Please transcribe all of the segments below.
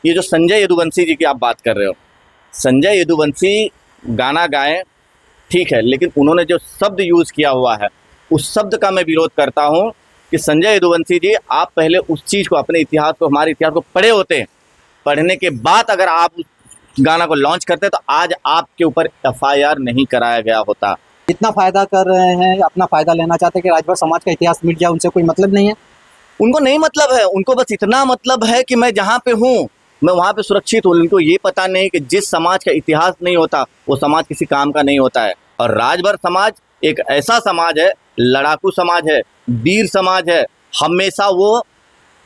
ये जो संजय यदुवंशी जी की आप बात कर रहे हो, संजय यदुवंशी गाना गाएं ठीक है, लेकिन उन्होंने जो शब्द यूज़ किया हुआ है उस शब्द का मैं विरोध करता हूं कि संजय यदुवंशी जी, आप पहले उस चीज़ को, अपने इतिहास को, हमारे इतिहास को पढ़े होते। पढ़ने के बाद अगर आप उस गाना को लॉन्च करते तो आज आपके ऊपर FIR नहीं कराया गया होता। इतना फायदा कर रहे हैं, अपना फायदा लेना चाहते हैं कि राजभर समाज का इतिहास मिट जाए, उनसे कोई मतलब नहीं है। उनको नहीं मतलब है, उनको बस इतना मतलब है कि मैं जहाँ पे हूँ मैं वहाँ पे सुरक्षित हूँ। उनको ये पता नहीं कि जिस समाज का इतिहास नहीं होता वो समाज किसी काम का नहीं होता है। और राजभर समाज एक ऐसा समाज है, लड़ाकू समाज है, वीर समाज है, हमेशा वो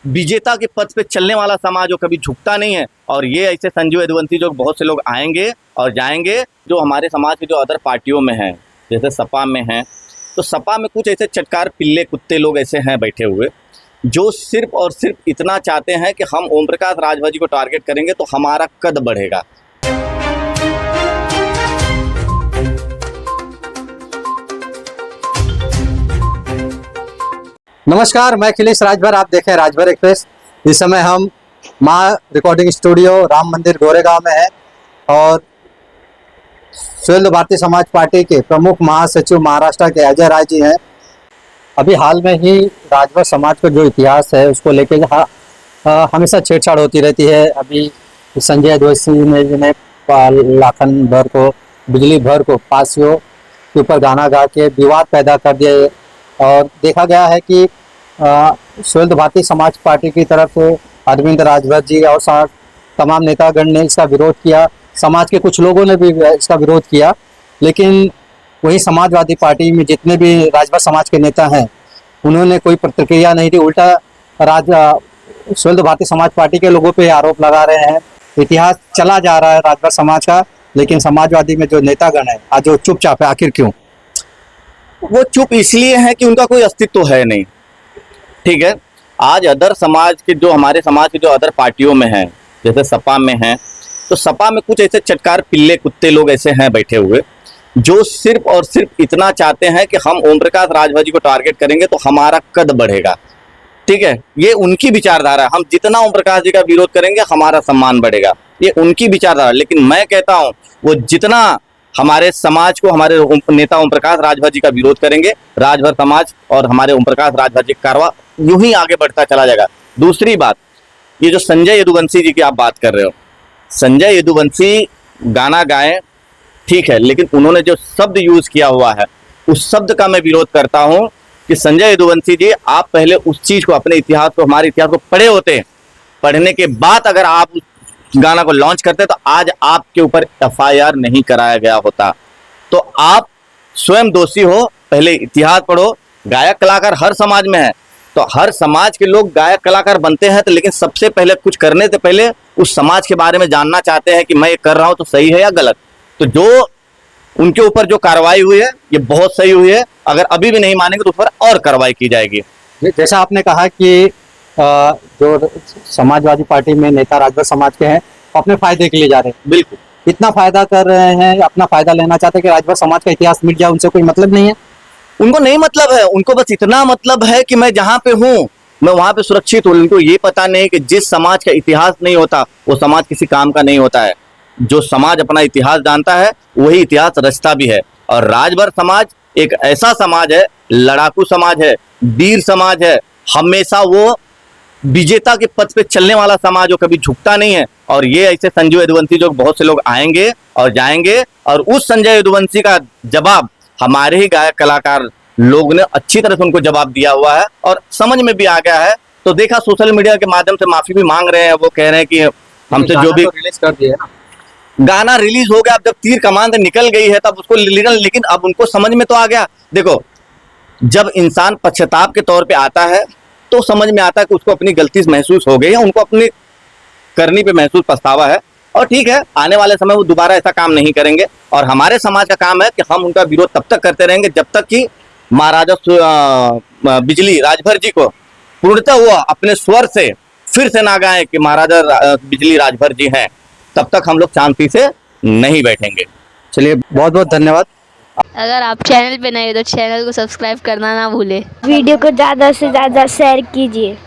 विजेता के पद पे चलने वाला समाज हो, कभी झुकता नहीं है। और ये ऐसे संजय यदुवंशी जो बहुत से लोग आएंगे और जाएंगे जो हमारे समाज के जो अदर पार्टियों में हैं, जैसे सपा में हैं, तो सपा में कुछ ऐसे चटकार पिल्ले कुत्ते लोग ऐसे हैं बैठे हुए जो सिर्फ और सिर्फ इतना चाहते हैं कि हम ओम प्रकाश राजभर जी को टारगेट करेंगे तो हमारा कद बढ़ेगा। नमस्कार, मैं अखिलेश राजभर, आप देखें राजभर एक्सप्रेस। इस समय हम माँ रिकॉर्डिंग स्टूडियो राम मंदिर गोरेगांव में है और सुहेलदेव भारतीय समाज पार्टी के प्रमुख महासचिव महाराष्ट्र के अजय राय जी हैं। अभी हाल में ही राजभर समाज का जो इतिहास है उसको लेके हमेशा छेड़छाड़ होती रहती है। अभी संजय यदुवंशी ने लाखन भर को, बिजली भर को पासियों के ऊपर गाना गा के विवाद पैदा कर दिया और देखा गया है कि सुहेलदेव भारतीय समाज पार्टी की तरफ से अरविंद राजभर जी और तमाम नेतागण ने इसका विरोध किया, समाज के कुछ लोगों ने भी इसका विरोध किया। लेकिन वही समाजवादी पार्टी में जितने भी राजभर समाज के नेता हैं उन्होंने कोई प्रतिक्रिया नहीं दी, उल्टा सुहेलदेव भारतीय समाज पार्टी के लोगों पे आरोप लगा रहे हैं। इतिहास चला जा रहा है राजभर समाज का, लेकिन समाजवादी में जो नेतागण है आज वो चुपचाप है। आखिर क्यों? वो चुप इसलिए है कि उनका कोई अस्तित्व है नहीं। ठीक है, आज अदर समाज के जो, हमारे समाज के जो अदर पार्टियों में हैं, जैसे सपा में हैं, तो सपा में कुछ ऐसे चटकार पिल्ले कुत्ते लोग ऐसे हैं बैठे हुए जो सिर्फ और सिर्फ इतना चाहते हैं कि हम ओम प्रकाश राजभर जी को टारगेट करेंगे तो हमारा कद बढ़ेगा। ठीक है, ये उनकी विचारधारा है। हम जितना ओम प्रकाश जी का विरोध करेंगे हमारा सम्मान बढ़ेगा, ये उनकी विचारधारा। लेकिन मैं कहता हूँ वो जितना हमारे समाज को, हमारे नेता ओम प्रकाश राजभर जी का विरोध करेंगे, राजभर समाज और हमारे ओम प्रकाश राजभर जी का कारवा यूं ही आगे बढ़ता चला जाएगा। दूसरी बात, ये जो संजय यदुवंशी जी की आप बात कर रहे हो, संजय यदुवंशी गाना गाएं ठीक है, लेकिन उन्होंने जो शब्द यूज़ किया हुआ है उस शब्द का मैं विरोध करता हूं कि संजय यदुवंशी जी, आप पहले उस चीज़ को, अपने इतिहास को, हमारे इतिहास को पढ़े होते। पढ़ने के बाद अगर आप उस गाना को लॉन्च करते तो आज आपके ऊपर FIR नहीं कराया गया होता। तो आप स्वयं दोषी हो, पहले इतिहास पढ़ो। गायक कलाकार हर समाज में है, तो हर समाज के लोग गायक कलाकार बनते हैं, तो लेकिन सबसे पहले कुछ करने से पहले उस समाज के बारे में जानना चाहते हैं कि मैं ये कर रहा हूँ तो सही है या गलत। तो जो उनके ऊपर जो कार्रवाई हुई है ये बहुत सही हुई है। अगर अभी भी नहीं मानेंगे तो उस पर और कार्रवाई की जाएगी। जैसा आपने कहा कि जो समाजवादी पार्टी में नेता राजभर समाज के हैं अपने फायदे के लिए जा रहे हैं। बिल्कुल, इतना फायदा कर रहे हैं, अपना फायदा लेना चाहते हैं कि राजभर समाज का इतिहास मिट जाए, उनसे कोई मतलब नहीं है। उनको नहीं मतलब है, उनको बस इतना मतलब है कि मैं जहाँ पे हूँ मैं वहाँ पे सुरक्षित हूँ। उनको ये पता नहीं कि जिस समाज का इतिहास नहीं होता वो समाज किसी काम का नहीं होता है। जो समाज अपना इतिहास जानता है वही इतिहास रचता भी है। और राजभर समाज एक ऐसा समाज है, लड़ाकू समाज है, वीर समाज है, हमेशा वो विजेता के पद पे चलने वाला समाज हो, कभी झुकता नहीं है। और ये ऐसे संजय यदुवंशी जो बहुत से लोग आएंगे और जाएंगे और उस संजय यदुवंशी का जवाब हमारे ही गायक कलाकार लोग ने अच्छी तरह से उनको जवाब दिया हुआ है और समझ में भी आ गया है। तो देखा, सोशल मीडिया के माध्यम से माफी भी मांग रहे हैं। वो कह रहे हैं कि हमसे जो भी रिलीज कर दिया ना, गाना रिलीज हो गया, अब जब तीर कमान से निकल गई है तब उसको लेकिन अब उनको समझ में तो आ गया। देखो, जब इंसान पश्चाताप के तौर पे आता है तो समझ में आता है कि उसको अपनी गलती महसूस हो गई है, उनको अपनी करनी पे महसूस पछतावा है। और ठीक है, आने वाले समय वो दोबारा ऐसा काम नहीं करेंगे। और हमारे समाज का काम है कि हम उनका विरोध तब तक करते रहेंगे जब तक कि महाराजा बिजली राजभर जी को पूर्णतः वो अपने स्वर से फिर से ना गाएं कि महाराजा बिजली राजभर जी हैं, तब तक हम लोग शांति से नहीं बैठेंगे। चलिए, बहुत बहुत धन्यवाद। अगर आप चैनल पे नए हो तो चैनल को सब्सक्राइब करना ना भूलें। वीडियो को ज़्यादा से ज़्यादा शेयर कीजिए।